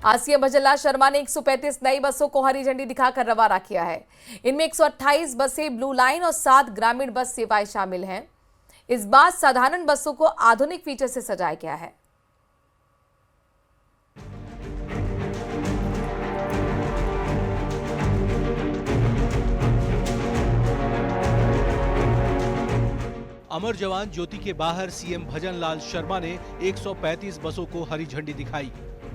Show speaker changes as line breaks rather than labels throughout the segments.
आज सीएम भजनलाल शर्मा ने 135 नई बसों को हरी झंडी दिखाकर रवाना किया है। इनमें 128 बसें ब्लू लाइन और 7 ग्रामीण बस सेवाएं शामिल हैं। इस बार साधारण बसों को आधुनिक फीचर से सजाया गया है।
अमर जवान ज्योति के बाहर सीएम भजनलाल शर्मा ने 135 बसों को हरी झंडी दिखाई।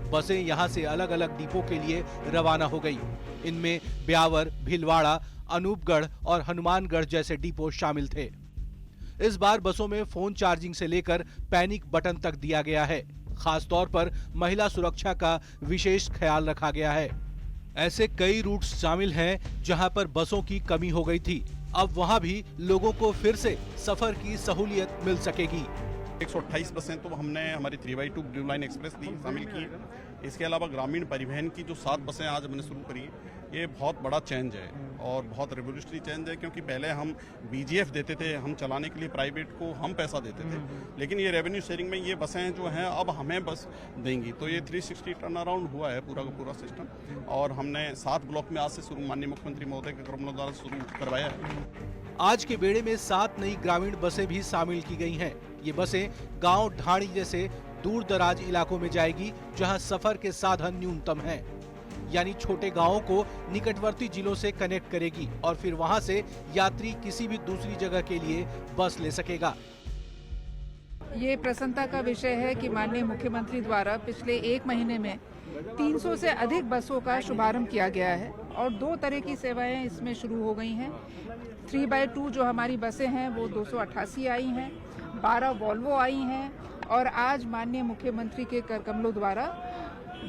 बसें यहां से अलग अलग डिपो के लिए रवाना हो गई। इनमें ब्यावर, भीलवाड़ा, अनूपगढ़ और हनुमानगढ़ जैसे डिपो शामिल थे। इस बार बसों में फोन चार्जिंग से लेकर पैनिक बटन तक दिया गया है। खास तौर पर महिला सुरक्षा का विशेष ख्याल रखा गया है। ऐसे कई रूट्स शामिल हैं जहां पर बसों की कमी हो गई थी। अब वहां भी लोगों को फिर से सफर की सहूलियत मिल सकेगी।
128 बसें तो हमने हमारी 3x2 ब्लू लाइन एक्सप्रेस दी शामिल की। इसके अलावा ग्रामीण परिवहन की जो 7 बसें आज हमने शुरू करी, ये बहुत बड़ा चेंज है और बहुत रेवोल्यूशनरी चेंज है, क्योंकि पहले हम बीजीएफ देते थे, हम चलाने के लिए प्राइवेट को हम पैसा देते थे, लेकिन ये रेवेन्यू शेयरिंग में ये बसें जो हैं अब हमें बस देंगी। तो ये 360 टर्न अराउंड हुआ है पूरा का पूरा सिस्टम, और हमने 7 ब्लॉक में आज से शुरू माननीय मुख्यमंत्री महोदय के कदमों द्वारा शुरू करवाया है।
आज के बेड़े में 7 नई ग्रामीण बसें भी शामिल की गई हैं। ये बसें गांव ढाणी जैसे दूर दराज इलाकों में जाएगी, जहां सफर के साधन न्यूनतम हैं। यानी छोटे गांवों को निकटवर्ती जिलों से कनेक्ट करेगी और फिर वहां से यात्री किसी भी दूसरी जगह के लिए बस ले सकेगा।
ये प्रसन्नता का विषय है कि माननीय मुख्यमंत्री द्वारा पिछले 1 महीने में 300 से अधिक बसों का शुभारंभ किया गया है और 2 तरह की सेवाएं इसमें शुरू हो गई हैं। 3x2 जो हमारी बसें हैं वो 288 आई हैं, 12 वॉल्वो आई हैं और आज माननीय मुख्यमंत्री के कर कमलों द्वारा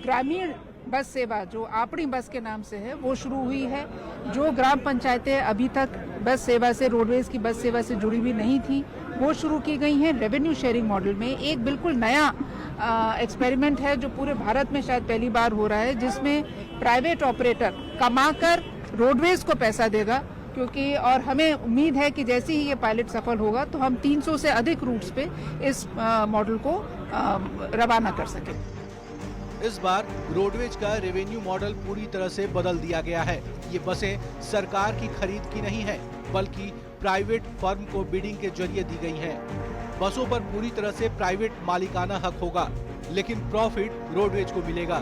ग्रामीण बस सेवा जो आपणी बस के नाम से है वो शुरू हुई है। जो ग्राम पंचायतें अभी तक बस सेवा से, रोडवेज की बस सेवा से जुड़ी हुई नहीं थी, वो शुरू की गई हैं रेवेन्यू शेयरिंग मॉडल में। एक बिल्कुल नया एक्सपेरिमेंट है जो पूरे भारत में शायद पहली बार हो रहा है, जिसमें प्राइवेट ऑपरेटर कमाकर रोडवेज को पैसा देगा, क्योंकि और हमें उम्मीद है कि जैसे ही ये पायलट सफल होगा तो हम 300 से अधिक रूट्स पे इस मॉडल को रवाना कर सकें।
इस बार रोडवेज का रेवेन्यू मॉडल पूरी तरह से बदल दिया गया है। ये बसें सरकार की खरीद की नहीं है, बल्कि प्राइवेट फर्म को बिडिंग के जरिए दी गई हैं। बसों पर पूरी तरह से प्राइवेट मालिकाना हक होगा, लेकिन प्रॉफिट रोडवेज को मिलेगा।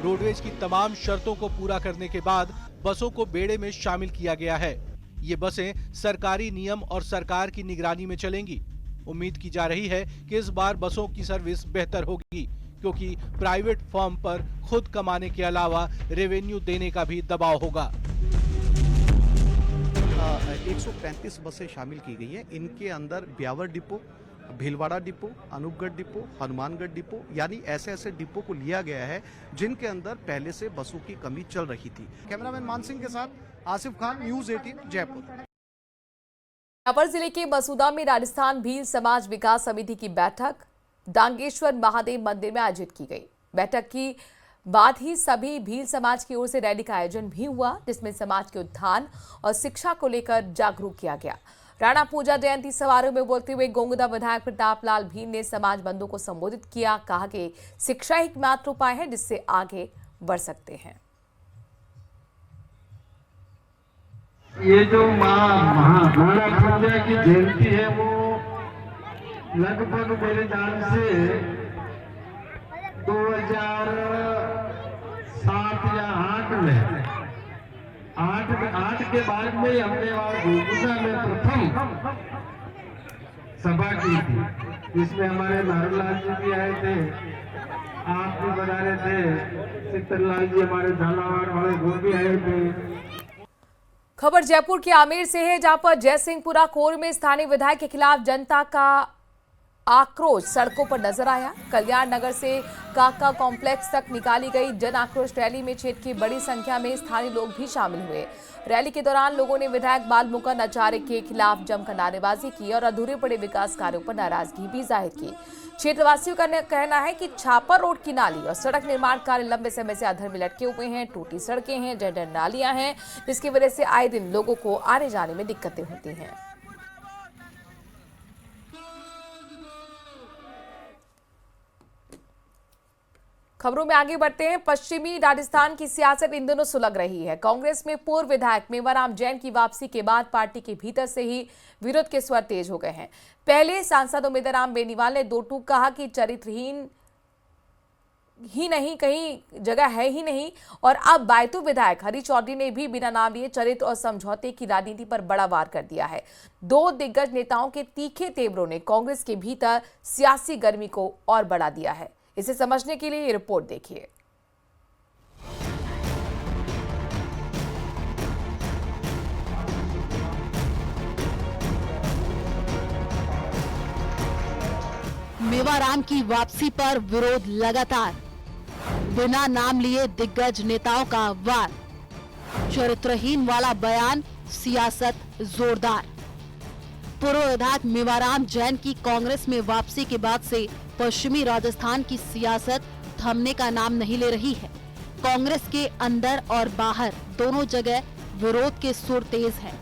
रोडवेज की तमाम शर्तों को पूरा करने के बाद बसों को बेड़े में शामिल किया गया है। ये बसें सरकारी नियम और सरकार की निगरानी में चलेंगी। उम्मीद की जा रही है कि इस बार बसों की सर्विस बेहतर होगी, क्योंकि प्राइवेट फर्म पर खुद कमाने के अलावा रेवेन्यू देने का भी दबाव होगा।
135 बसें शामिल की गई हैं। इनके अंदर Beawar depot, Bhilwara depot, Anupgarh depot, Hanumangarh depot, यानी ऐसे डिपो को लिया गया है जिनके अंदर पहले से बसों की कमी चल रही थी। कैमरामैन मान सिंह के साथ आसिफ खान, न्यूज़ 18 जयपुर।
अपर जिले के मसूदा में राजस्थान भील समाज विकास समिति की बैठक डांगेश्वर महादेव मंदिर में आयोजित की गई। बैठक की बाद ही सभी भील समाज की ओर से रैली का आयोजन भी हुआ, जिसमें समाज के उत्थान और शिक्षा को लेकर जागरूक किया गया। राणा पूजा जयंती समारोह में बोलते हुए गोंगदा विधायक प्रताप लाल भील ने समाज बंधुओं को संबोधित किया। कहा कि शिक्षा एक मात्र उपाय है जिससे आगे बढ़ सकते हैं।
ये जो राणा पूजा की जयंती है वो लगभग मेरे ख्याल से 2007 या 8 में 8 के बाद में हमने वहाँ गोकुला में प्रथम सभा की थी। इसमें हमारे नारूलाल जी भी आए थे, आप भी बता रहे थे, चित्तरलाल जी हमारे झालावाड़ वाले वो भी आए थे।
खबर जयपुर के आमेर से है, जहां पर जयसिंहपुरा कोर में स्थानीय विधायक के खिलाफ जनता का आक्रोश सड़कों पर नजर आया। कल्याण नगर से काका कॉम्प्लेक्स तक निकाली गई जन आक्रोश रैली में क्षेत्र की बड़ी संख्या में स्थानीय लोग भी शामिल हुए। रैली के दौरान लोगों ने विधायक बालमुकुंद आचार्य के खिलाफ जमकर नारेबाजी की और अधूरे पड़े विकास कार्यों पर नाराजगी भी जाहिर की। क्षेत्रवासियों का कहना है कि छापर रोड की नाली और सड़क निर्माण कार्य लंबे समय से अधर में लटके हुए हैं। टूटी सड़कें हैं, जर्जर नालियां हैं, जिसकी वजह से आए दिन लोगों को आने जाने में दिक्कतें होती हैं। खबरों में आगे बढ़ते हैं। पश्चिमी राजस्थान की सियासत इन दिनों सुलग रही है। कांग्रेस में पूर्व विधायक मेवाराम जैन की वापसी के बाद पार्टी के भीतर से ही विरोध के स्वर तेज हो गए हैं। पहले सांसद उमेदराम बेनीवाल ने दो टूक कहा कि चरित्रहीन ही नहीं, कहीं जगह है ही नहीं, और अब बायतू विधायक हरीश चौधरी ने भी बिना नाम लिए चरित्र और समझौते की राजनीति पर बड़ा वार कर दिया है। दो दिग्गज नेताओं के तीखे तेवरों ने कांग्रेस के भीतर सियासी गर्मी को और बढ़ा दिया है। इसे समझने के लिए ये रिपोर्ट देखिए।
मेवाराम की वापसी पर विरोध लगातार, बिना नाम लिए दिग्गज नेताओं का वार, चरित्रहीन वाला बयान, सियासत जोरदार। पूर्व विधायक मेवाराम जैन की कांग्रेस में वापसी के बाद से पश्चिमी राजस्थान की सियासत थमने का नाम नहीं ले रही है। कांग्रेस के अंदर और बाहर दोनों जगह विरोध के सुर तेज हैं।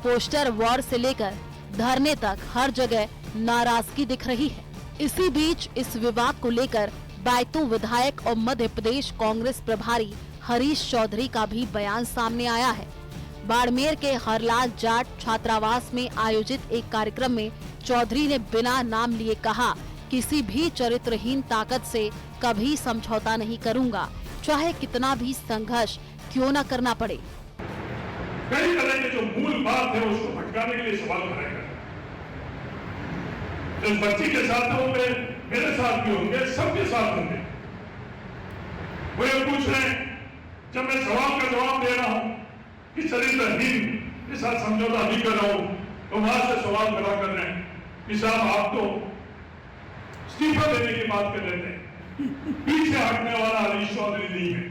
पोस्टर वॉर से लेकर धरने तक हर जगह नाराजगी दिख रही है। इसी बीच इस विवाद को लेकर बायतू विधायक और मध्य प्रदेश कांग्रेस प्रभारी हरीश चौधरी का भी बयान सामने आया है। बाड़मेर के हरलाल जाट छात्रावास में आयोजित एक कार्यक्रम में चौधरी ने बिना नाम लिए कहा, किसी भी चरित्रहीन ताकत से कभी समझौता नहीं करूंगा, चाहे कितना भी संघर्ष क्यों न करना पड़े।
कई तरह के जो मूल बात है उसको भटकाने के लिए सवाल करेगा। इस बच्ची के साथ होंगे, मेरे साथ भी होंगे, सबके साथ होंगे। वो ये पूछ रहे हैं, जब मैं सवाल का जवाब दे रहा हूं कि चरित्रहीन के साथ समझौता नहीं कर रहा हूं, तो वहां से सवाल खड़ा कर रहे हैं कि साहब आप तो इस्तीफा देने की बात कर लेते हैं। पीछे हटने वाला हरीश चौधरी नहीं है।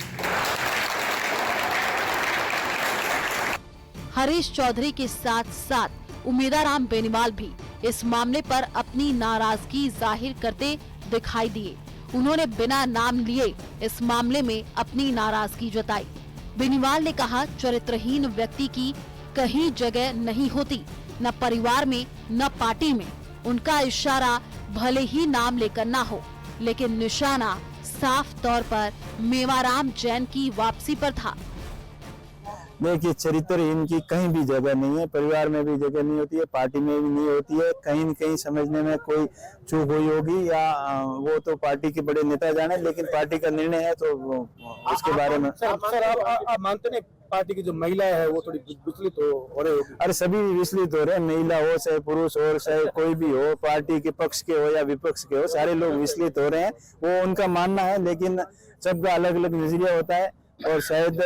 हरीश चौधरी के साथ साथ उमेदराम बेनीवाल भी इस मामले पर अपनी नाराजगी जाहिर करते दिखाई दिए। उन्होंने बिना नाम लिए इस मामले में अपनी नाराजगी जताई। बेनीवाल ने कहा, चरित्रहीन व्यक्ति की कहीं जगह नहीं होती, न परिवार में न पार्टी में। उनका इशारा भले ही नाम लेकर ना हो, लेकिन निशाना साफ तौर पर मेवाराम जैन की वापसी पर था।
देखिए, चरित्रहीन की कहीं भी जगह नहीं है, परिवार में भी जगह नहीं होती है, पार्टी में भी नहीं होती है। कहीं न कहीं समझने में कोई चूक हुई होगी, या वो तो पार्टी के बड़े नेता जाने, लेकिन पार्टी का निर्णय है तो उसके बारे में।
सर आप मानते नहीं पार्टी की जो महिला है वो थोड़ी विचलित हो रही होगी?
अरे सभी विचलित हो रहे हैं, महिला हो चाहे पुरुष हो चाहे कोई भी हो, पार्टी के पक्ष के हो या विपक्ष के हो, सारे लोग विचलित हो रहे हैं। वो उनका मानना है, लेकिन सबका अलग अलग नजरिया होता है, और शायद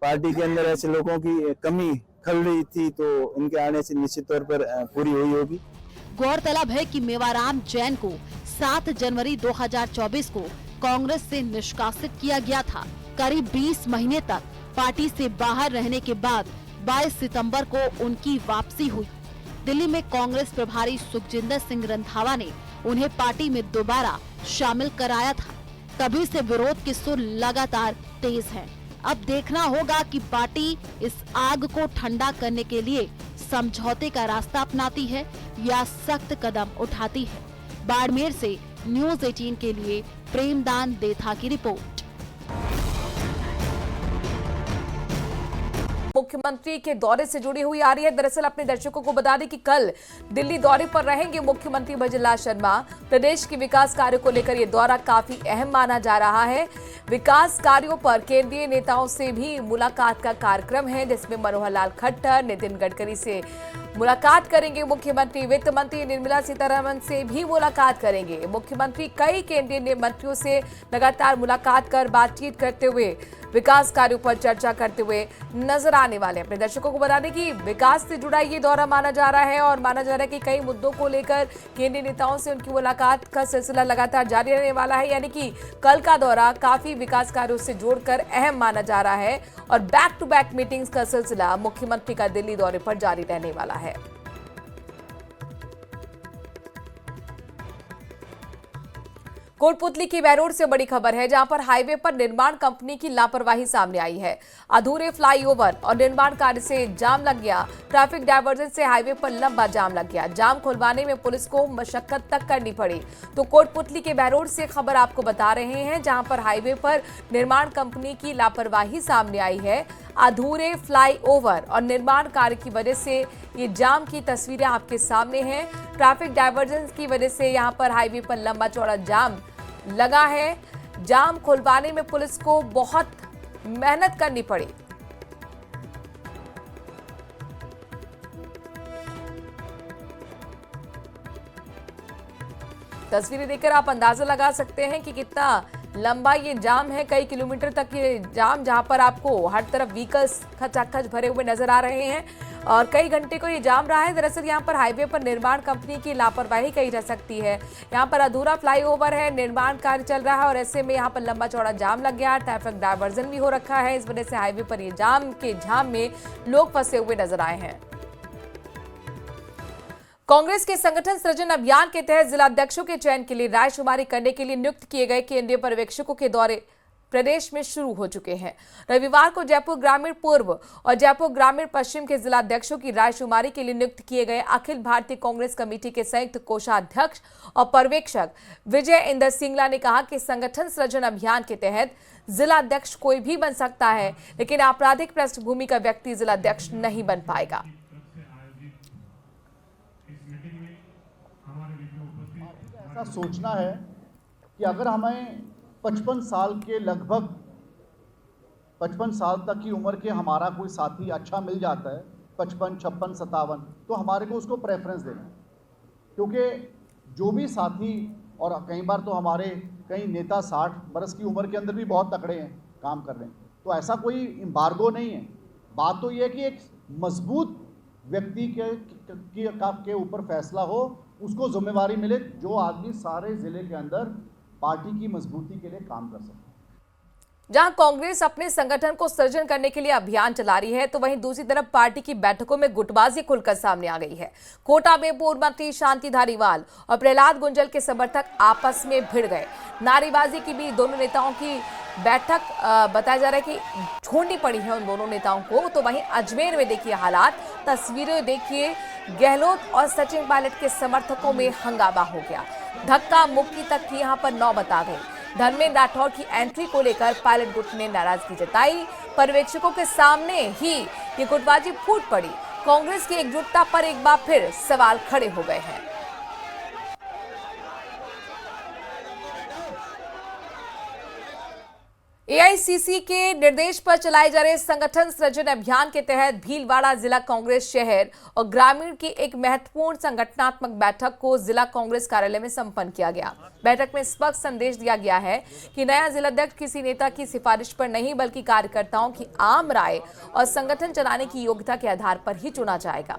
पार्टी के अंदर ऐसे लोगों की कमी खल रही थी, तो इनके आने से निश्चित तौर पर पूरी हुई होगी।
गौरतलब है कि मेवाराम जैन को 7 जनवरी 2024 को कांग्रेस से निष्कासित किया गया था। करीब 20 महीने तक पार्टी से बाहर रहने के बाद 22 सितंबर को उनकी वापसी हुई। दिल्ली में कांग्रेस प्रभारी सुखजिंदर सिंह रंधावा ने उन्हें पार्टी में दोबारा शामिल कराया था। तभी से विरोध के सुर लगातार तेज हैं। अब देखना होगा कि पार्टी इस आग को ठंडा करने के लिए समझौते का रास्ता अपनाती है या सख्त कदम उठाती है। बाड़मेर से न्यूज़ 18 के लिए प्रेमदान देथा की रिपोर्ट।
मुख्यमंत्री के दौरे से जुड़ी हुई आ रही है। दरअसल अपने दर्शकों को बता दें कि कल दिल्ली दौरे पर रहेंगे मुख्यमंत्री भजनलाल शर्मा। प्रदेश के विकास कार्यों को लेकर यह दौरा काफी अहम माना जा रहा है। विकास कार्यों पर केंद्रीय नेताओं से भी मुलाकात का कार्यक्रम है, जिसमें मनोहर लाल खट्टर, नितिन गडकरी से मुलाकात करेंगे मुख्यमंत्री। वित्त मंत्री निर्मला सीतारमण से भी मुलाकात करेंगे मुख्यमंत्री। कई केंद्रीय मंत्रियों से लगातार मुलाकात कर बातचीत करते हुए विकास कार्यों पर चर्चा करते हुए नजर आने वाले हैं। अपने दर्शकों को बता दें कि विकास से जुड़ा ये दौरा माना जा रहा है, और माना जा रहा है कि कई मुद्दों को लेकर केंद्रीय नेताओं से उनकी मुलाकात का सिलसिला लगातार जारी रहने वाला है। यानी कि कल का दौरा काफी विकास कार्यों से जोड़कर अहम माना जा रहा है, और बैक टू बैक मीटिंग्स का सिलसिला मुख्यमंत्री का दिल्ली दौरे पर जारी रहने वाला है। कोटपुतली की बैरोड से बड़ी खबर है, जहां पर हाईवे पर निर्माण कंपनी की लापरवाही सामने आई है। अधूरे फ्लाईओवर और निर्माण कार्य से जाम लग गया। ट्रैफिक डायवर्जन से हाईवे पर लंबा जाम लग गया। जाम खुलवाने में पुलिस को मशक्कत तक करनी पड़ी। तो कोटपुतली के बैरोड से खबर आपको बता रहे हैं, जहां पर हाईवे पर निर्माण कंपनी की लापरवाही सामने आई है। अधूरे फ्लाईओवर और निर्माण कार्य की वजह से ये जाम की तस्वीरें आपके सामने हैं। ट्रैफिक डायवर्जन की वजह से यहां पर हाईवे पर लंबा चौड़ा जाम लगा है। जाम खुलवाने में पुलिस को बहुत मेहनत करनी पड़ी। तस्वीरें देखकर आप अंदाजा लगा सकते हैं कि कितना लंबा ये जाम है। कई किलोमीटर तक ये जाम, जहां पर आपको हर तरफ व्हीकल्स खचाखच भरे हुए नजर आ रहे हैं और कई घंटे को ये जाम रहा है। दरअसल यहां पर हाईवे पर निर्माण कंपनी की लापरवाही कही जा सकती है। यहां पर अधूरा फ्लाईओवर है, निर्माण कार्य चल रहा है और ऐसे में यहां पर लंबा चौड़ा जाम लग गया। ट्रैफिक डायवर्जन भी हो रखा है। इस वजह से हाईवे पर ये जाम में लोग फंसे हुए नजर आए हैं। कांग्रेस के संगठन सृजन अभियान के तहत जिलाध्यक्षों के चयन के लिए रायशुमारी करने के लिए नियुक्त किए गए केंद्रीय पर्यवेक्षकों के दौरे प्रदेश में शुरू हो चुके हैं। रविवार को जयपुर ग्रामीण पूर्व और जयपुर ग्रामीण पश्चिम के जिलाध्यक्षों की रायशुमारी के लिए नियुक्त किए गए अखिल भारतीय कांग्रेस कमेटी के संयुक्त कोषाध्यक्ष और पर्यवेक्षक विजय इंदर सिंगला ने कहा कि संगठन सृजन अभियान के तहत जिलाध्यक्ष कोई भी बन सकता है, लेकिन आपराधिक पृष्ठभूमि का व्यक्ति जिलाध्यक्ष नहीं बन पाएगा।
ऐसा सोचना है कि अगर हमें 55 साल के लगभग 55 साल तक की उम्र के हमारा कोई साथी अच्छा मिल जाता है, 55, 56, 57, तो हमारे को उसको प्रेफरेंस देना है। क्योंकि जो भी साथी, और कई बार तो हमारे कई नेता 60 बरस की उम्र के अंदर भी बहुत तकड़े हैं, काम कर रहे हैं, तो ऐसा कोई एम्बार्गो नहीं है। बात तो ये है कि एक मजबूत व्यक्ति के ऊपर फैसला हो, उसको जिम्मेवारी मिले, जो आदमी सारे जिले के अंदर पार्टी की मजबूती के लिए काम कर सके।
जहां कांग्रेस अपने संगठन को सृजन करने के लिए अभियान चला रही है, तो वहीं दूसरी तरफ पार्टी की बैठकों में गुटबाजी खुलकर सामने आ गई है। कोटा में पूर्व मंत्री शांति धारीवाल और प्रहलाद गुंजल के समर्थक आपस में भिड़ गए। नारेबाजी की भी दोनों नेताओं की बैठक बताया जा रहा है कि छोड़नी पड़ी है उन दोनों नेताओं को। तो वहीं अजमेर में देखिए हालात, तस्वीरें देखिए, गहलोत और सचिन पायलट के समर्थकों में हंगामा हो गया। धक्का मुक्की तक की यहां पर नौबत आ गई। धर्मेंद्र राठौर की एंट्री को लेकर पायलट गुट ने नाराजगी जताई। पर्यवेक्षकों के सामने ही ये गुटबाजी फूट पड़ी। कांग्रेस की एकजुटता पर एक बार फिर सवाल खड़े हो गए हैं। एआईसीसी के निर्देश पर चलाए जा रहे संगठन सृजन अभियान के तहत भीलवाड़ा जिला कांग्रेस शहर और ग्रामीण की एक महत्वपूर्ण संगठनात्मक बैठक को जिला कांग्रेस कार्यालय में संपन्न किया गया। बैठक में स्पष्ट संदेश दिया गया है कि नया जिलाध्यक्ष किसी नेता की सिफारिश पर नहीं, बल्कि कार्यकर्ताओं की आम राय और संगठन चलाने की योग्यता के आधार पर ही चुना जाएगा।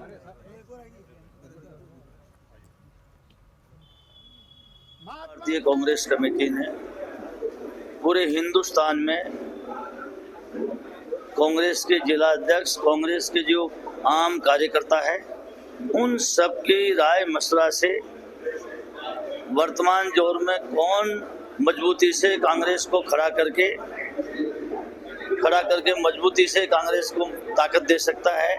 भारतीय कांग्रेस कमेटी ने पूरे हिंदुस्तान में कांग्रेस के जिला अध्यक्ष, कांग्रेस के जो आम कार्यकर्ता है, उन सब की राय मशवरा से वर्तमान दौर में कौन मजबूती से कांग्रेस को खड़ा करके मजबूती से कांग्रेस को ताकत दे सकता है,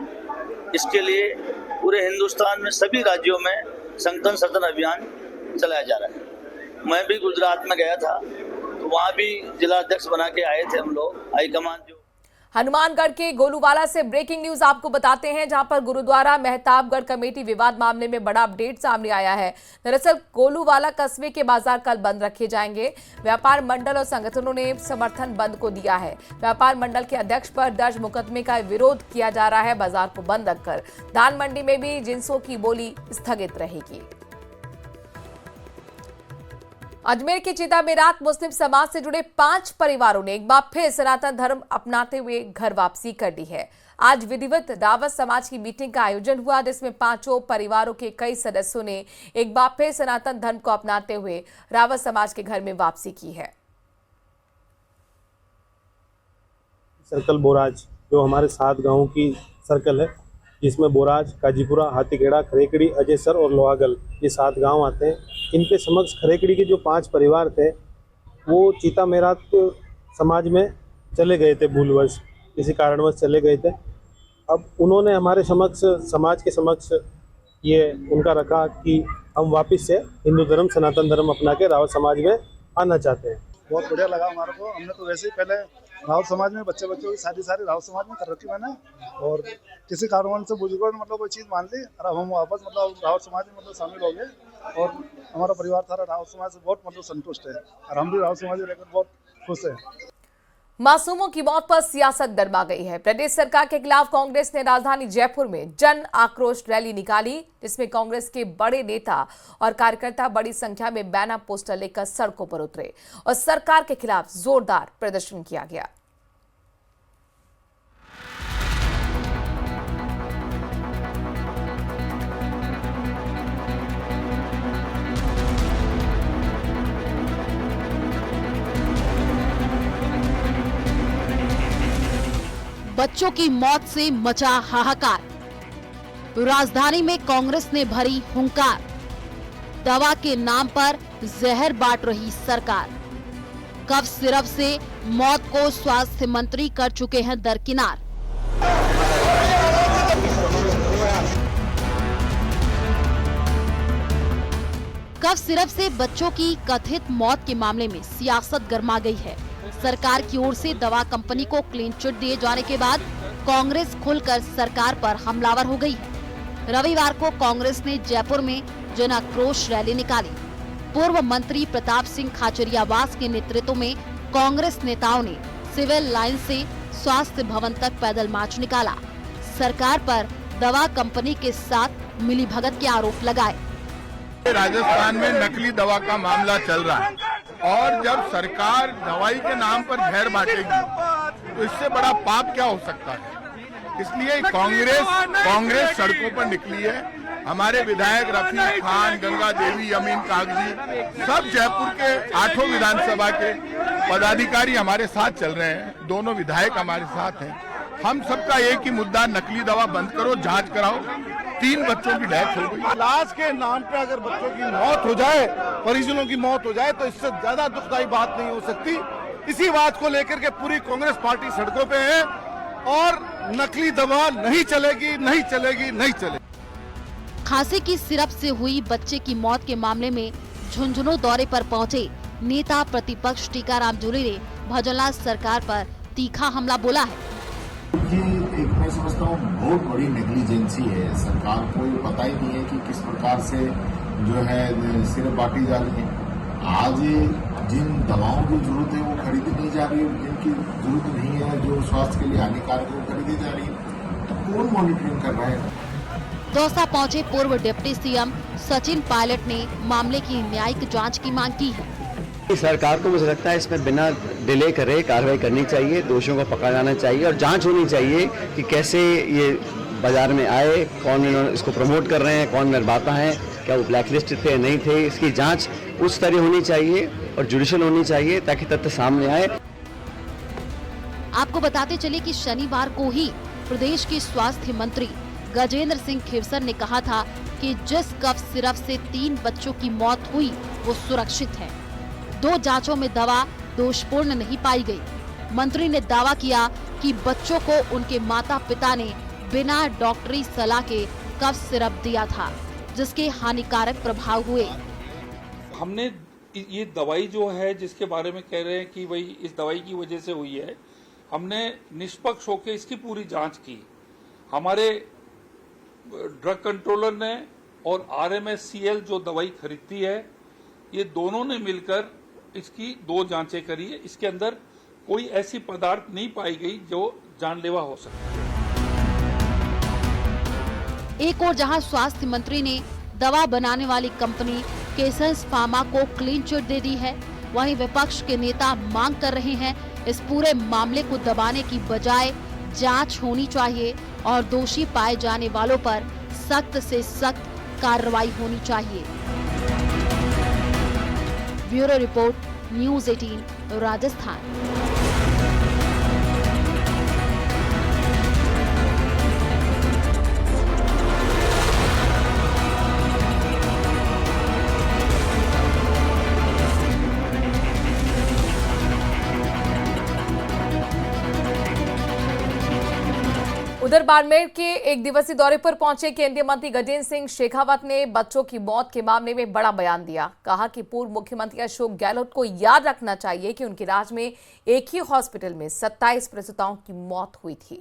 इसके लिए पूरे हिंदुस्तान में सभी राज्यों में संगठन सृजन अभियान चलाया जा रहा है। मैं भी गुजरात में गया था, तो वहाँ भी जिला अध्यक्ष बना के आए थे हम लोग, हाईकमान जो।
हनुमानगढ़ के गोलूवाला से ब्रेकिंग न्यूज आपको बताते हैं, जहां पर गुरुद्वारा मेहताबगढ़ कमेटी विवाद मामले में बड़ा अपडेट सामने आया है। दरअसल गोलूवाला कस्बे के बाजार कल बंद रखे जाएंगे। व्यापार मंडल और संगठनों ने समर्थन बंद को दिया है। व्यापार मंडल के अध्यक्ष पर दर्ज मुकदमे का विरोध किया जा रहा है। बाजार को बंद रखकर धान मंडी में भी जिंसों की बोली स्थगित रहेगी। अजमेर के चिता में रात मुस्लिम समाज से जुड़े 5 परिवारों ने एक बार फिर सनातन धर्म अपनाते हुए घर वापसी कर ली है। आज विधिवत रावत समाज की मीटिंग का आयोजन हुआ, जिसमें 5 परिवारों के कई सदस्यों ने एक बार फिर सनातन धर्म को अपनाते हुए रावत समाज के घर में वापसी की है।
सर्कल बोराज जो हमारे 7 गांवों की सर्कल है,
जिसमें बोराज, काजीपुरा, हाथीखेड़ा, खरेकड़ी, अजयसर और लोहागल ये 7 गांव आते हैं। इनके समक्ष खरेकड़ी के जो 5 परिवार थे वो चीता मेरात समाज में चले गए थे, भूलवश किसी कारणवश चले गए थे। अब उन्होंने हमारे समक्ष, समाज के समक्ष ये उनका रखा कि हम वापस से हिंदू धर्म, सनातन धर्म अपना के रावत समाज में आना चाहते हैं।
बहुत बढ़िया लगा हमारे को। हमने तो वैसे ही पहले रावत समाज में बच्चों की शादी सारी रावत समाज में कर रखी मैंने, और किसी कारण से बुजुर्गों ने मतलब कोई चीज़ मान ली और अब हम वापस मतलब रावत समाज में मतलब शामिल हो गए और हमारा परिवार सारा रावत समाज से बहुत मतलब संतुष्ट है और हम भी रावत समाज में रहकर बहुत खुश हैं।
मासूमों की मौत पर सियासत गरमा गई है। प्रदेश सरकार के खिलाफ कांग्रेस ने राजधानी जयपुर में जन आक्रोश रैली निकाली, जिसमें कांग्रेस के बड़े नेता और कार्यकर्ता बड़ी संख्या में बैनर पोस्टर लेकर सड़कों पर उतरे और सरकार के खिलाफ जोरदार प्रदर्शन किया गया।
बच्चों की मौत से मचा हाहाकार। राजधानी में कांग्रेस ने भरी हुंकार। दवा के नाम पर जहर बांट रही सरकार। कफ सिरप से मौत को स्वास्थ्य मंत्री कर चुके हैं दरकिनार। कफ सिरप से बच्चों की कथित मौत के मामले में सियासत गरमा गई है। सरकार की ओर से दवा कंपनी को क्लीन चिट दिए जाने के बाद कांग्रेस खुलकर सरकार पर हमलावर हो गई है। रविवार को कांग्रेस ने जयपुर में जन आक्रोश रैली निकाली। पूर्व मंत्री प्रताप सिंह खाचरियावास के नेतृत्व में कांग्रेस नेताओं ने सिविल लाइन से स्वास्थ्य भवन तक पैदल मार्च निकाला। सरकार पर दवा कंपनी के साथ मिलीभगत के आरोप लगाए।
राजस्थान में नकली दवा का मामला चल रहा है और जब सरकार दवाई के नाम पर जहर बांटेगी तो इससे बड़ा पाप क्या हो सकता है। इसलिए कांग्रेस सड़कों पर निकली है। हमारे विधायक रफीक खान, गंगा देवी, अमीन कागजी, सब जयपुर के 8 विधानसभा के पदाधिकारी हमारे साथ चल रहे हैं। दोनों विधायक हमारे साथ हैं। हम सबका एक ही मुद्दा, नकली दवा बंद करो, जांच कराओ। 3 बच्चों की डेथ हो गई।
इलाज के नाम पे अगर बच्चों की मौत हो जाए, परिजनों की मौत हो जाए तो इससे ज्यादा दुखदायी बात नहीं हो सकती। इसी बात को लेकर के पूरी कांग्रेस पार्टी सड़कों पे है और नकली दवा नहीं चलेगी, नहीं चलेगी, नहीं चलेगी।
खांसी की सिरप से हुई बच्चे की मौत के मामले में झुंझुनू दौरे पर पहुंचे नेता प्रतिपक्ष टीकाराम जूली ने भजनलाल सरकार पर तीखा हमला बोला है।
एक मैं समझता हूँ बहुत बड़ी नेग्लिजेंसी है। सरकार को ये पता ही नहीं है कि किस प्रकार से जो है सिर्फ बांटी जा रही है। आज जिन दवाओं की जरूरत है वो खरीदी नहीं जा रही है, जिनकी जरूरत नहीं है, जो स्वास्थ्य के लिए हानिकारक है वो खरीदी जा रही है। तो कौन मॉनिटरिंग कर रहा है?
दौसा पहुंचे पूर्व डिप्टी सीएम सचिन पायलट ने मामले की न्यायिक जांच की मांग की है।
सरकार को मुझे लगता है इसमें बिना डिले करे कार्रवाई करनी चाहिए, दोषियों को पकड़ा जाना चाहिए और जांच होनी चाहिए कि कैसे ये बाजार में आए, कौन इसको प्रमोट कर रहे हैं, कौन निर्माता हैं, क्या वो ब्लैकलिस्ट थे नहीं थे। इसकी जांच उच्च स्तरीय होनी चाहिए और जुडिशियल होनी चाहिए ताकि तथ्य सामने आए।
आपको बताते चले कि शनिवार को ही प्रदेश के स्वास्थ्य मंत्री गजेंद्र सिंह खीवसर ने कहा था कि जिस कफ सिरप से 3 बच्चों की मौत हुई वो सुरक्षित है। 2 जांचों में दवा दोषपूर्ण नहीं पाई गई। मंत्री ने दावा किया कि बच्चों को उनके माता पिता ने बिना डॉक्टरी सलाह के कफ सिरप दिया था, जिसके हानिकारक प्रभाव हुए।
हमने ये दवाई जो है जिसके बारे में कह रहे हैं कि भाई इस दवाई की वजह से हुई है, हमने निष्पक्ष होकर इसकी पूरी जांच की। हमारे ड्रग कंट्रोलर ने और RMSCL जो दवाई खरीदती है, ये दोनों ने मिलकर इसकी 2 जांचें करी है। इसके अंदर कोई ऐसी पदार्थ नहीं पाई गई जो जानलेवा हो सकती है।
एक और जहां स्वास्थ्य मंत्री ने दवा बनाने वाली कंपनी केसन्स फार्मा को क्लीन चिट दे दी है, वहीं विपक्ष के नेता मांग कर रहे हैं इस पूरे मामले को दबाने की बजाय जांच होनी चाहिए और दोषी पाए जाने वालों पर सख्त से सख्त कार्रवाई होनी चाहिए। Bureau report, news 18 Rajasthan.
उधर बाड़मेर के एक दिवसीय दौरे पर पहुंचे केंद्रीय मंत्री गजेंद्र सिंह शेखावत ने बच्चों की मौत के मामले में बड़ा बयान दिया। कहा कि पूर्व मुख्यमंत्री अशोक गहलोत को याद रखना चाहिए कि उनके राज में एक ही हॉस्पिटल में 27 प्रसूताओं की मौत हुई थी।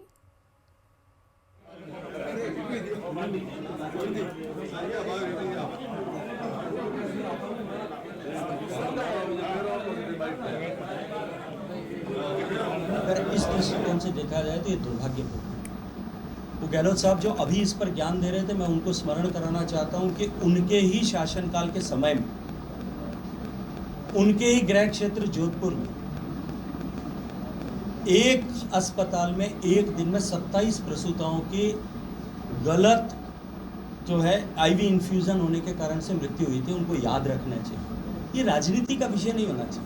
अगर इस दृष्टिकोण से देखा जाए तो ये दुर्भाग्यपूर्ण है। तो गहलोत साहब जो अभी इस पर ज्ञान दे रहे थे, मैं उनको स्मरण कराना चाहता हूं कि उनके ही शासनकाल के समय में उनके ही गृह क्षेत्र जोधपुर में एक अस्पताल में एक दिन में 27 प्रसूताओं की गलत जो है आईवी इन्फ्यूजन होने के कारण से मृत्यु हुई थी। उनको याद रखना चाहिए। ये राजनीति का विषय नहीं होना चाहिए।